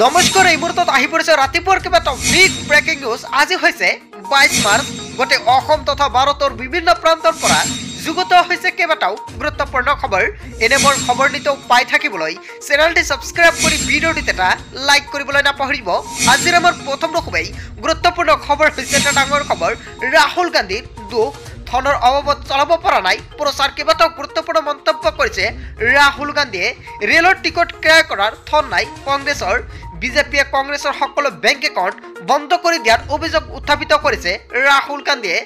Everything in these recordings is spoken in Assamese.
নমস্কাৰ এই মুহূৰ্তত আহি পৰিছে ৰাতিপুৱাৰ কেইবাটাও বিগ ব্ৰেকিং নিউজ। আজি হৈছে 22 মাৰ্চ। গোটেই অসম তথা ভাৰতৰ বিভিন্ন প্ৰান্তৰ পৰা যুগত হৈছে কেইবাটাও গুৰুত্বপূৰ্ণ খবৰ। এনেবোৰ খবৰ নিতেও পাই থাকিবলৈ চেনেলটি সাবস্ক্ৰাইব কৰি ভিডিঅ'টিত এটা লাইক কৰিবলৈ নাপাহৰিব। আজিৰ আমাৰ প্ৰথম খুবেই গুৰুত্বপূৰ্ণ খবৰ হৈছে এটা ডাঙৰ খবৰ। ৰাহুল গান্ধীৰ দুখ ধনৰ অভাৱত চলাব পৰা নাই প্ৰচাৰ। কেইবাটাও গুৰুত্বপূৰ্ণ মন্তব্য কৰিছে ৰাহুল গান্ধীয়ে। ৰেলৰ টিকট ক্ৰয় কৰাৰ ধন নাই কংগ্ৰেছৰ। বিজেপিয়ে কংগ্ৰেছৰ সকলো বেংক একাউণ্ট বন্ধ কৰি দিয়াৰ অভিযোগ উত্থাপিত কৰিছে ৰাহুল গান্ধীয়ে।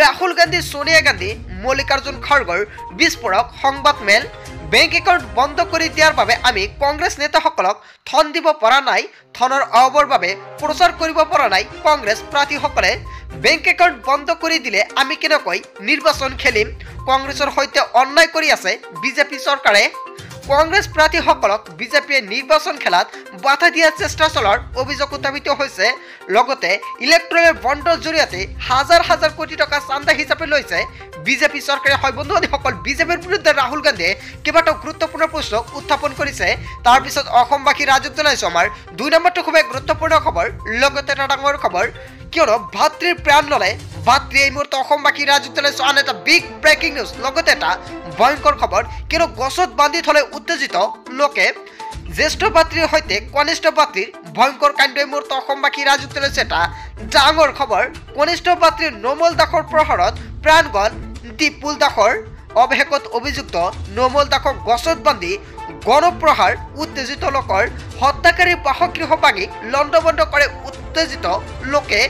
ৰাহুল গান্ধী, সোনিয়া গান্ধী, মল্লিকাৰ্জুন খড়গৰ বিস্ফোৰক সংবাদ মেল। বেংক একাউণ্ট বন্ধ কৰি দিয়াৰ বাবে আমি কংগ্ৰেছ নেতাসকলক ধন দিব পৰা নাই। ধনৰ অভাৱৰ বাবে প্ৰচাৰ কৰিব পৰা নাই কংগ্ৰেছ প্ৰাৰ্থীসকলে। বেংক একাউণ্ট বন্ধ কৰি দিলে আমি কেনেকৈ নিৰ্বাচন খেলিম? কংগ্ৰেছৰ সৈতে অন্যায় কৰি আছে বিজেপি চৰকাৰে। কংগ্ৰেছ প্ৰাৰ্থীসকলক বিজেপিয়ে নিৰ্বাচন খেলাত বাধা দিয়াৰ চেষ্টা চলোৱাৰ অভিযোগ উত্থাপিত হৈছে। লগতে ইলেক্ট্ৰল বণ্ডৰ জৰিয়তে হাজাৰ হাজাৰ কোটি টকা চান্দা হিচাপে লৈছে বিজেপি চৰকাৰে। হয় বন্ধুবান্ধীসকল, বিজেপিৰ বিৰুদ্ধে ৰাহুল গান্ধীয়ে কেইবাটাও গুৰুত্বপূৰ্ণ প্ৰশ্ন উত্থাপন কৰিছে। তাৰপিছত অসমবাসী ৰাজুক জনাইছো আমাৰ 2 নম্বৰটো খুবেই গুৰুত্বপূৰ্ণ খবৰ। লগতে এটা ডাঙৰ খবৰ, কিয়নো ভাতৃৰ প্ৰাণ ল'লে ভাতৃ। এই মুহূৰ্তে অসমবাসী ৰাজুক জনাইছো আন এটা বিগ ব্ৰেকিং নিউজ। লগতে এটা ভয়ংকৰ খবৰ, কিয়নো গছত বান্ধি থলে উত্তেজিত লোকে। জ্যেষ্ঠ ভাতৃৰ সৈতে কনিষ্ঠ ভাতৃৰ ভয়ংকৰ কাণ্ড। এই মুহূৰ্তে অসমবাসী ৰাজুক জনাইছে এটা ডাঙৰ খবৰ। কনিষ্ঠ ভাতৃৰ নোমল দাসৰ প্ৰহাৰত প্ৰাণ গ'ল দীপুল দাসৰ। অৱশেষত অভিযুক্ত নোমল দাসক গছত বান্ধি গণপ্ৰহাৰ। উত্তেজিত লোকৰ হত্যাকাৰীৰ বাসগৃহ ভাঙি লণ্ডভণ্ড কৰে উত্তেজিত লোকে।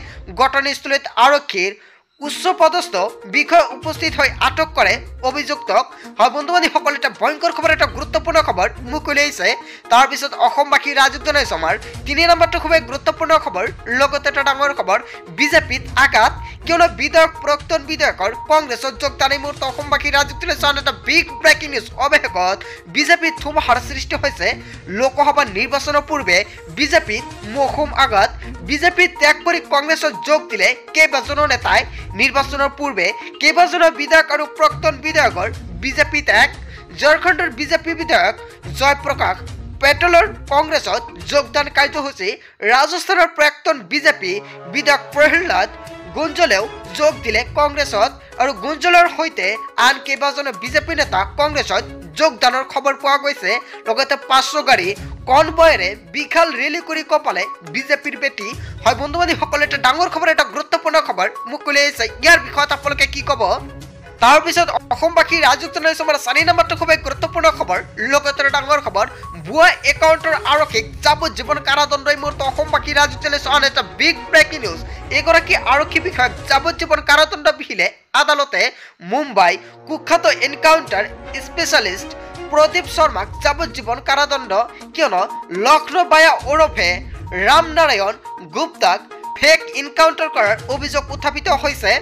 ঘটনাস্থলীত আৰক্ষীৰ উচ্চপদস্থ বিষয় উপস্থিত হৈ আটক কৰে অভিযুক্তক। হয় বন্ধুবান্ধীসকল, এটা ভয়ংকৰ খবৰ, এটা গুৰুত্বপূৰ্ণ খবৰ মোক উলিয়াইছে। তাৰপিছত অসমবাসী ৰাজুক জনাইছো আমাৰ 3 নম্বৰটো খুবেই গুৰুত্বপূৰ্ণ খবৰ। লগতে এটা ডাঙৰ খবৰ, বিজেপিত আঘাত, কিয়নো বিধায়ক প্ৰাক্তন বিধায়কৰ কংগ্ৰেছত যোগদান। এই মুহূৰ্তে অসমবাসী ৰাজুক জনাইছো আন এটা বিগ ব্ৰেকিং নিউজ। অৱশেষত বিজেপিত ধুমুহাৰ সৃষ্টি হৈছে। লোকসভা নিৰ্বাচনৰ পূৰ্বে বিজেপিত মৌসুম আঘাত। বিজেপি ত্যাগ কৰি কংগ্ৰেছত যোগ দিলে কেইবাজনো নেতাই। নিৰ্বাচনৰ পূৰ্বে কেইবাজনো বিধায়ক আৰু প্ৰাক্তন বিধায়কৰ বিজেপি ত্যাগ। ঝাৰখণ্ডৰ বিজেপি বিধায়ক জয়প্ৰকাশ পেটেলৰ কংগ্ৰেছত যোগদান কাৰ্যসূচী। ৰাজস্থানৰ প্ৰাক্তন বিজেপি বিধায়ক প্ৰহ্লাদ গুঞ্জলেও যোগ দিলে কংগ্ৰেছত। আৰু গুঞ্জলৰ সৈতে আন কেইবাজনো বিজেপি নেতা কংগ্ৰেছত যোগদানৰ খবৰ পোৱা গৈছে। লগতে 500 গাড়ী কনভয়েৰে বিশাল ৰেলী কৰি কপালে বিজেপিৰ বেটি। হয় বন্ধুবান্ধীসকল, এটা ডাঙৰ খবৰ, এটা গুৰুত্বপূৰ্ণ খবৰ মোক উলিয়াইছে। ইয়াৰ বিষয়ত আপোনালোকে কি ক'ব? তাৰপিছত অসমবাসী ৰাজুক জনাইছো আমাৰ 4 নম্বৰটো খুবেই গুৰুত্বপূৰ্ণ খবৰ। লগতে ডাঙৰ খবৰ, ভুৱা একাউণ্টৰ আৰক্ষীক যাৱজ্জীৱন কাৰাদণ্ড। এই মুহূৰ্তে অসমবাসী ৰাজুক জনাইছো আন এটা বিগ ব্ৰেকিং নিউজ। এগৰাকী আৰক্ষী বিষয়াক যাৱজ্জীৱন কাৰাদণ্ড বিহিলে আদালতে। মুম্বাই কুখ্যাত এনকাউণ্টাৰ স্পেচিয়েলিষ্ট প্ৰদীপ শৰ্মাক যাৱজ্জীৱন কাৰাদণ্ড, কিয়নো লক্ষ্ণৌ বায়া ওৰফে ৰামনাৰায়ণ গুপ্তাক ফেক এনকাউণ্টাৰ কৰাৰ অভিযোগ উত্থাপিত হৈছে।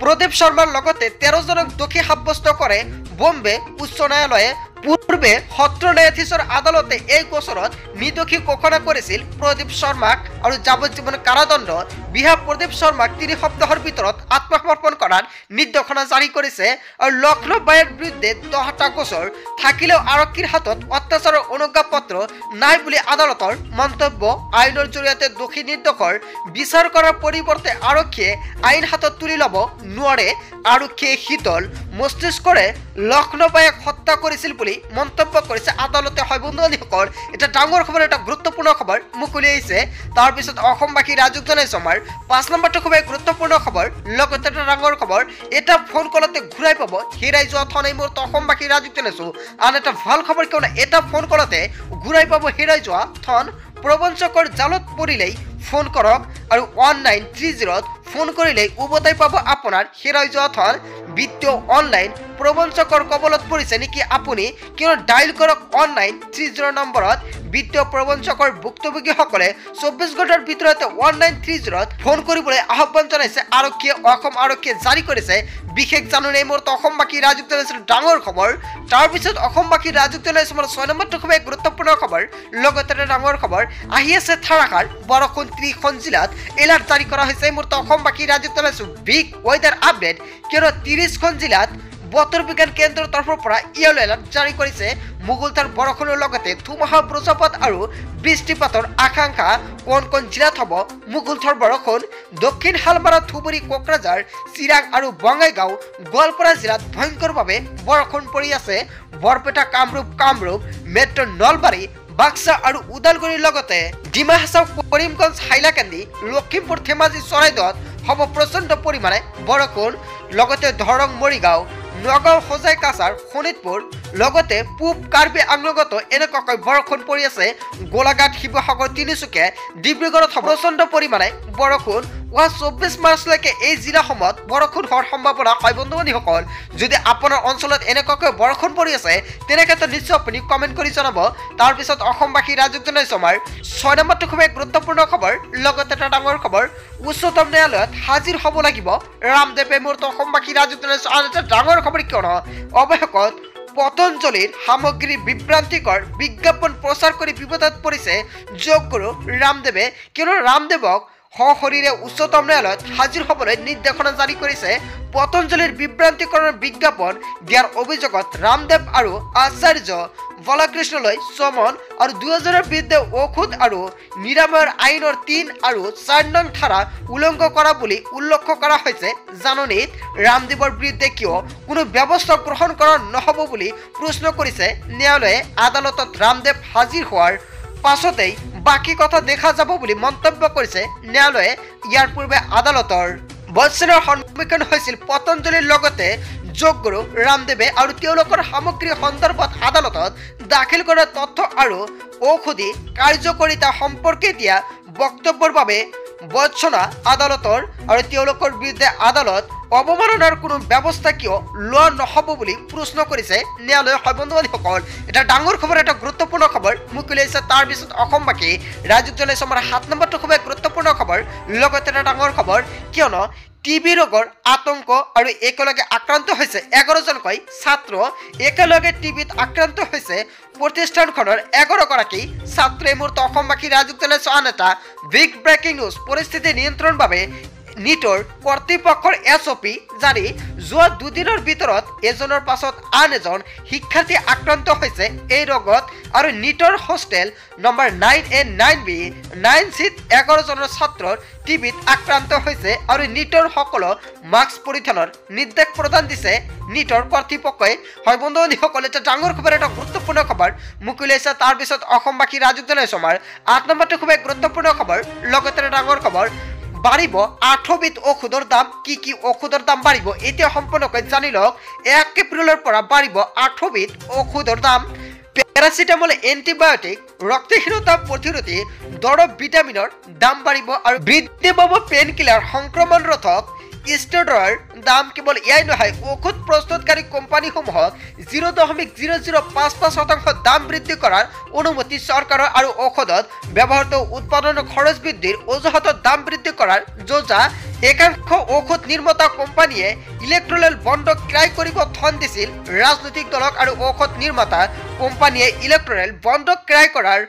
প্ৰদীপ শৰ্মাৰ লগতে 13 জনক দোষী সাব্যস্ত কৰে বম্বে উচ্চ ন্যায়ালয়ে। পূৰ্বে সত্ৰ ন্যায়াধীশৰ আদালতে এই গোচৰত নিৰ্দোষী ঘোষণা কৰিছিল প্ৰদীপ শৰ্মাক আৰু যাৱজ্জীৱন কাৰাদণ্ড বিহা প্ৰদীপ শৰ্মাক 3 সপ্তাহৰ ভিতৰত আত্মসমৰ্পণ কৰাৰ নিৰ্দেশনা জাৰি কৰিছে। আৰু লক্ষ্ণৌ বায়াৰ বিৰুদ্ধে 10টা গোচৰ থাকিলেও আৰক্ষীৰ হাতত অত্যাচাৰৰ অনুজ্ঞাপত্ৰ নাই বুলি আদালতৰ মন্তব্য। আইনৰ জৰিয়তে দোষী নিৰ্দোষৰ বিচাৰ কৰাৰ পৰিৱৰ্তে আৰক্ষীয়ে আইন হাতত তুলি ল'ব নোৱাৰে। আৰক্ষীয়ে শীতল মস্তিষ্কৰে লক্ষ্ণৌ বায়াক হত্যা কৰিছিল বুলি মন্তব্য কৰিছে আদালতে। হয় বন্ধুবান্ধীসকল, এটা ডাঙৰ খবৰ, এটা গুৰুত্বপূৰ্ণ খবৰ মোক উলিয়াইছে। তাৰপিছত অসমবাসী ৰাজুক জনাইছো আমাৰ 5 নম্বৰটো খুবেই গুৰুত্বপূৰ্ণ খবৰ। লগতে এটা ডাঙৰ খবৰ, এটা ফোন কলতে ঘূৰাই পাব হেৰাই যোৱা ধন। এই মুহূৰ্তে অসমবাসী ৰাজুক জনাইছো আন এটা ভাল খবৰ, কিয়নো এটা ফোন কলতে ঘূৰাই পাব হেৰাই যোৱা ধন। প্ৰবঞ্চকৰ জালত পৰিলেই ফোন কৰক আৰু 1930 ফোন কৰিলেই উভতাই পাব আপোনাৰ হেৰাই যোৱা ধন। বিত্তীয় অনলাইন প্ৰবঞ্চকৰ কবলত পৰিছে নেকি আপুনি? কিয়নো ডাইল কৰক 1930 নম্বৰত। বিত্তীয় প্ৰবঞ্চকৰ ভুক্তভোগীসকলে 24 ঘণ্টাৰ ভিতৰতে 1930 ফোন কৰিবলৈ আহ্বান জনাইছে আৰক্ষীয়ে। অসম আৰক্ষীয়ে জাৰি কৰিছে বিশেষ জাননী। এই মুহূৰ্তে অসমবাসী ৰাজুক জনাইছিল ডাঙৰ খবৰ। তাৰপিছত অসমবাসী ৰাজুক জনাইছো আমাৰ 6 নম্বৰটো খুবেই গুৰুত্বপূৰ্ণ খবৰ। লগতে এটা ডাঙৰ খবৰ, আহি আছে ধাৰাসাৰ বৰষুণ। 30খন জিলাত এলাৰ্ট জাৰি কৰা হৈছে। এই মুহূৰ্তে অসমবাসী ৰাজুক জনাইছো বিগ ৱেডাৰ আপডেট, কিয়নো 30খন জিলাত বতৰ বিজ্ঞান কেন্দ্ৰৰ তৰফৰ পৰা ইয়েলো এলাৰ্ট জাৰি কৰিছে মুগুলধাৰ বৰষুণৰ লগতে ধুমুহা বজ্ৰপাত আৰু বৃষ্টিপাতৰ আশংকা কোন জিলাত হ'ব মুগুলধাৰ বৰষুণ দক্ষিণ হালমাৰা ধুবুৰী কোকৰাঝাৰ চিৰাং আৰু বঙাইগাঁও গোৱালপাৰা জিলাত ভয়ংকৰভাৱে বৰষুণ পৰি আছে বৰপেটা কামৰূপ মেট্ৰ' নলবাৰী বাক্সা আৰু উদালগুৰিৰ লগতে ডিমা হাছাও কৰিমগঞ্জ হাইলাকান্দি লখিমপুৰ ধেমাজি চৰাইদেউত হ'ব প্ৰচণ্ড পৰিমাণে বৰষুণ লগতে দৰং মৰিগাঁও নগাঁও হোজাই কাছাৰ শোণিতপুৰ লগতে পূব কাৰ্বি আংলঙত এনেকুৱাকৈ বৰষুণ পৰি আছে গোলাঘাট শিৱসাগৰ তিনিচুকীয়া ডিব্ৰুগড়ত হ'ব প্ৰচণ্ড পৰিমাণে বৰষুণ 24 মাৰ্চলৈকে এই জিলাসমূহত বৰষুণ হোৱাৰ সম্ভাৱনা হয় বন্ধুবান্ধৱীসকল যদি আপোনাৰ অঞ্চলত এনেকুৱাকৈ বৰষুণ পৰি আছে তেনেক্ষেত্ৰত নিশ্চয় আপুনি কমেণ্ট কৰি জনাব তাৰপিছত অসমবাসী ৰাজুক জনাইছো আমাৰ 6 নম্বৰটো খুব গুৰুত্বপূৰ্ণ খবৰ লগতে এটা ডাঙৰ খবৰ উচ্চতম ন্যায়ালয়ত হাজিৰ হ'ব লাগিব ৰামদেৱে মূৰ্ত অসমবাসী ৰাজুক জনাইছো আৰু এটা ডাঙৰ খবৰ কিয়নো অৱশেষত পতঞ্জলিৰ সামগ্ৰী বিভ্ৰান্তিকৰ বিজ্ঞাপন প্ৰচাৰ কৰি বিপদত পৰিছে যোগগুৰু ৰামদেৱে কিয়নো ৰামদেৱক সশৰীৰে উচ্চতম ন্যায়ালয়ত হাজিৰ হ'বলৈ নিৰ্দেশনা জাৰি কৰিছে পতঞ্জলিৰ বিভ্ৰান্তিকৰণৰ বিজ্ঞাপন দিয়াৰ অভিযোগত ৰামদেৱ আৰু আচাৰ্য বলকৃষ্ণলৈ চমন আৰু 2000ৰ বিৰুদ্ধে ঔষধ আৰু নিৰাময়ৰ আইনৰ 3 আৰু 4 নং ধাৰা উলংঘন কৰা বুলি উল্লেখ কৰা হৈছে জাননীত ৰামদেৱৰ বিৰুদ্ধে কিয় কোনো ব্যৱস্থা গ্ৰহণ কৰা নহ'ব বুলি প্ৰশ্ন কৰিছে ন্যায়ালয়ে আদালতত ৰামদেৱ হাজিৰ হোৱাৰ পাছতেই বাকি কথা দেখা যাব বুলি মন্তব্য কৰিছে ন্যায়ালয়ে ইয়াৰ পূৰ্বে আদালতৰ বচনৰ সন্মুখীন হৈছিল পতঞ্জলিৰ লগতে যোগগুৰু ৰামদেৱে আৰু তেওঁলোকৰ সামগ্ৰী সন্দৰ্ভত আদালতত দাখিল কৰা তথ্য আৰু ঔষধি কাৰ্যকৰীতা সম্পৰ্কে দিয়া বক্তব্যৰ বাবে বচনা আদালতৰ আৰু তেওঁলোকৰ বিৰুদ্ধে আদালত অবমাননাৰ কোনো ব্যৱস্থা কিয় লোৱা নহ'ব বুলি প্ৰশ্ন কৰিছে ন্যায়ালয়ে বন্ধুবান্ধৱীসকল এটা ডাঙৰ খবৰ এটা গুৰুত্বপূৰ্ণ খবৰ মুকলি হৈছে তাৰপিছত অসমবাসী ৰাজুক জনাইছো আমাৰ 7 নম্বৰটো খুব গুৰুত্বপূৰ্ণ খবৰ লগতে এটা ডাঙৰ খবৰ কিয়নো টিবি ৰোগৰ আতংক আৰু একেলগে আক্ৰান্ত হৈছে 11জনকৈ ছাত্ৰ একেলগে টিবিত আক্ৰান্ত হৈছে প্ৰতিষ্ঠানখনৰ 11গৰাকী ছাত্ৰই মূৰ্ত অসমবাসী ৰাজুক জনাইছো আন এটা বিগ ব্ৰেকিং নিউজ পৰিস্থিতি নিয়ন্ত্ৰণৰ বাবে নিটৰ কৰ্তৃপক্ষৰ SOP জাৰি যোৱা দুদিনৰ ভিতৰত এজনৰ পাছত আন এজন শিক্ষাৰ্থী আক্ৰান্ত হৈছে এই ৰোগত আৰু নিটৰ hostel number 9A 9B 9C 11জনৰ ছাত্ৰৰ টিবিত আক্ৰান্ত হৈছে আৰু নিটৰ সকলো মাস্ক পৰিধানৰ নিৰ্দেশ প্ৰদান দিছে নিটৰ কৰ্তৃপক্ষই বন্ধুসকল এটা ডাঙৰ খবৰ এটা গুৰুত্বপূৰ্ণ খবৰ মুকলি হৈছে তাৰপিছত অসমবাসী ৰাজুক জনাইছো আমাৰ 8 নম্বৰটো খুব গুৰুত্বপূৰ্ণ খবৰ লগতে এটা ডাঙৰ খবৰ বাড়িব 8 বিধ ঔষধৰ দাম কি ঔষধৰ দাম বাড়িব এতিয়া সম্পূৰ্ণকৈ জানি লওক 1 এপ্ৰিলৰ পৰা বাড়িব 8 বিধ ঔষধৰ দাম প্যাৰাচিটামল এন্টিবায়োটিক ৰক্তহীনতা প্ৰতিৰোধী দৰৱ ভিটামিনৰ দাম বাড়িব আৰু বৃদ্ধি পাব পেইন কিলাৰ সংক্ৰমণ ৰোধক ষ্টেৰইডৰ দাম কেৱল ইয়াই নহয় ঔষধ প্ৰস্তুতকাৰী কোম্পানীসমূহক 0.0055% দাম বৃদ্ধি কৰাৰ অনুমতি চৰকাৰৰ আৰু ঔষধত ব্যৱহৃত উৎপাদনৰ খৰচ বৃদ্ধিৰ অজুহাতত দাম বৃদ্ধি কৰাৰ যোজা একাংশ ঔষধ নিৰ্মাতা কোম্পানীয়ে ইলেক্ট্ৰল বণ্ড ক্ৰয় কৰিব ধন দিছিল ৰাজনৈতিক দলক আৰু ঔষধ নিৰ্মাতা কোম্পানীয়ে ইলেক্ট্ৰল বণ্ড ক্ৰয় কৰাৰ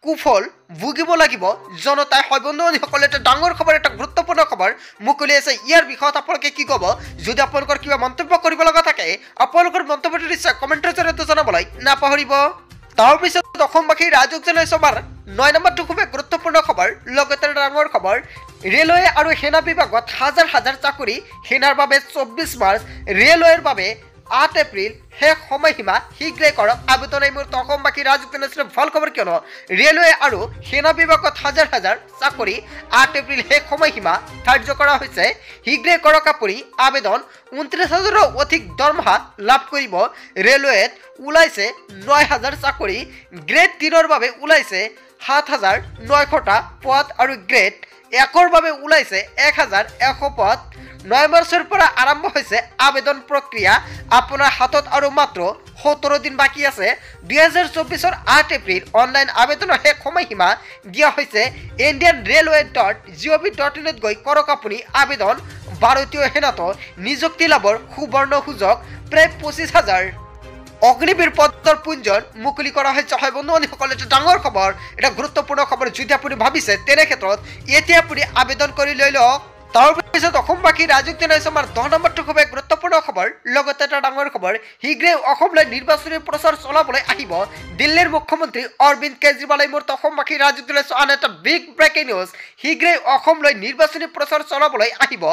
কুফল ভুগিব লাগিব জনতাই বন্ধুসকল এটা ডাঙৰ খবৰ এটা গুৰুত্বপূৰ্ণ খবৰ মুকলি আছে ইয়াৰ বিষয়ত আপোনালোকে কি ক'ব যদি আপোনালোকৰ কিবা মন্তব্য কৰিব লগা থাকে আপোনালোকৰ মন্তব্যটো নিশ্চয় কমেণ্টৰ জৰিয়তে জনাবলৈ নাপাহৰিব তাৰপিছত অসমবাসী ৰাজুক জনাইছো আমাৰ 9 নম্বৰটো খুব গুৰুত্বপূৰ্ণ খবৰ লগতে ডাঙৰ খবৰ ৰেলৱে আৰু সেনা বিভাগত হাজাৰ হাজাৰ চাকৰি সেনাৰ বাবে 24 মাৰ্চ ৰেলৱেৰ বাবে 8 এপ্ৰিল শেষ সময়সীমা শীঘ্ৰে কৰক আবেদন এই মুহূৰ্তত অসমবাসী ৰাজুক জনাইছো ভাল খবৰ কিয়নো ৰেলৱে আৰু সেনা বিভাগত হাজাৰ হাজাৰ চাকৰি 8 এপ্ৰিল শেষ সময়সীমা ধাৰ্য কৰা হৈছে শীঘ্ৰে কৰক আপুনি আবেদন 29,000ৰো অধিক দৰমহা লাভ কৰিব ৰেলৱেত ওলাইছে 9,000 চাকৰি গ্ৰেড 3ৰ বাবে ওলাইছে 7,900টা পদ আৰু গ্ৰেড 1ৰ বাবে ওলাইছে 1,100 পদ 9 মাৰ্চৰ পৰা আৰম্ভ হৈছে আবেদন প্ৰক্ৰিয়া আপোনাৰ হাতত আৰু মাত্ৰ 17 দিন বাকি আছে 2024ৰ 8 এপ্ৰিল অনলাইন আবেদনৰ শেষ সময়সীমা দিয়া হৈছে indianrailway.gov.in ত গৈ কৰক আপুনি আবেদন ভাৰতীয় সেনাত নিযুক্তি লাভৰ সুবৰ্ণ সুযোগ প্ৰায় 25,000 অগ্নিবীৰ পদৰ পুঞ্জন মুকলি কৰা হৈছে বন্ধুসকল এটা ডাঙৰ খবৰ এটা গুৰুত্বপূৰ্ণ খবৰ যদি আপুনি ভাবিছে তেনে ক্ষেত্ৰত এতিয়া আপুনি আবেদন কৰি লৈ লওক তাৰপিছত অসমবাসী ৰাজুক জনাইছে আমাৰ 10 নম্বৰটো খুব গুৰুত্বপূৰ্ণ খবৰ লগতে এটা ডাঙৰ খবৰ শীঘ্ৰে অসমলৈ নিৰ্বাচনী প্ৰচাৰ চলাবলৈ আহিব দিল্লীৰ মুখ্যমন্ত্ৰী অৰবিন্দ কেজৰিৱাল এই মুহূৰ্তত অসমবাসী ৰাজুক জনাইছে আন এটা বিগ ব্ৰেকিং নিউজ শীঘ্ৰে অসমলৈ নিৰ্বাচনী প্ৰচাৰ চলাবলৈ আহিব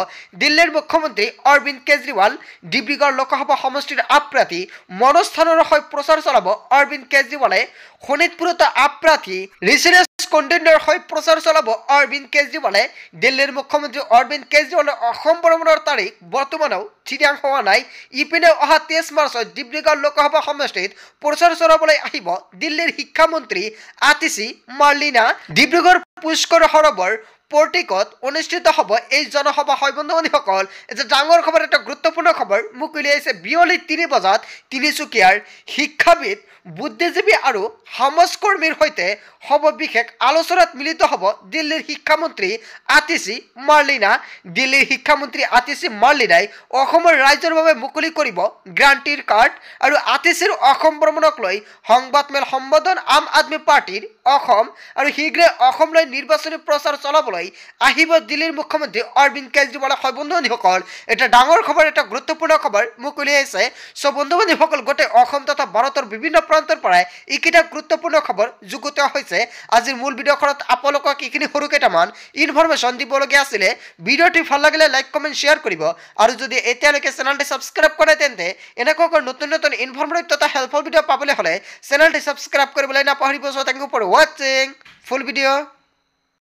দিল্লীৰ মুখ্যমন্ত্ৰী অৰবিন্দ কেজৰিৱাল ডিব্ৰুগড় লোকসভা সমষ্টিৰ আপ্ৰাৰ্থী মনোজ থানৰ হৈ প্ৰচাৰ চলাব অৰবিন্দ কেজৰিৱালে শোণিতপুৰত আপ্ৰাৰ্থী ঋষিৰাজ কণ্টেইনাৰ হৈ প্ৰচাৰ চলাব অৰবিন্দ কেজৰিৱালে দিল্লীৰ মুখ্যমন্ত্ৰী অৰবিন্দ কেজৰিৱালৰ অসম ভ্ৰমণৰ তাৰিখ বৰ্তমানেও ঠিৰাং হোৱা নাই ইপিনে অহা 23 মাৰ্চত ডিব্ৰুগড় লোকসভা সমষ্টিত প্ৰচাৰ চলাবলৈ আহিব দিল্লীৰ শিক্ষামন্ত্ৰী আতিশী মাৰ্লিনা ডিব্ৰুগড় পুষ্কৰ সৰোবৰ পৰ্টিকত অনুষ্ঠিত হ'ব এই জনসভা হয় বন্ধুসকল এটা ডাঙৰ খবৰ এটা গুৰুত্বপূৰ্ণ খবৰ মোক উলিয়াইছে বিয়লি 3 বজাত তিনিচুকীয়াৰ শিক্ষাবিদ বুদ্ধিজীৱী আৰু সমাজকৰ্মীৰ সৈতে হ'ব বিশেষ আলোচনাত মিলিত হ'ব দিল্লীৰ শিক্ষামন্ত্ৰী আতিশী মাৰ্লিনা দিল্লীৰ শিক্ষামন্ত্ৰী আতিশী মাৰ্লিনাই অসমৰ ৰাজ্যৰ বাবে মুকলি কৰিব গ্ৰান্টিৰ কাৰ্ড আৰু আতিশীৰ অসম ভ্ৰমণক লৈ সংবাদমেল সম্বোধন আম আদমি পাৰ্টিৰ অসম আৰু শীঘ্ৰে অসমলৈ নিৰ্বাচনী প্ৰচাৰ চলাবলৈ আহিব দিল্লীৰ মুখ্যমন্ত্ৰী অৰবিন্দ কেজৰিৱাল হয় বন্ধুসকল এটা ডাঙৰ খবৰ এটা গুৰুত্বপূৰ্ণ খবৰ মোক উলিয়াইছে সব বন্ধুসকল গোটেই অসম তথা ভাৰতৰ বিভিন্ন প্ৰান্তৰ পৰাই এইকেইটা গুৰুত্বপূৰ্ণ খবৰ যুগুত হৈছে আজিৰ মূল ভিডিঅ'খনত আপোনালোকক এইখিনি সৰু কেইটামান ইনফৰমেশ্যন দিবলগীয়া আছিলে ভিডিঅ'টি ভাল লাগিলে লাইক কমেণ্ট শ্বেয়াৰ কৰিব আৰু যদি এতিয়ালৈকে চেনেলটি ছাবস্ক্ৰাইব কৰে তেন্তে এনেকুৱা নতুন নতুন ইনফৰমেটিভ তথা হেল্পফুল ভিডিঅ' পাবলৈ হ'লে চেনেলটি ছাবস্ক্ৰাইব কৰিবলৈ নাপাহৰিব। So thank you for watching full video'.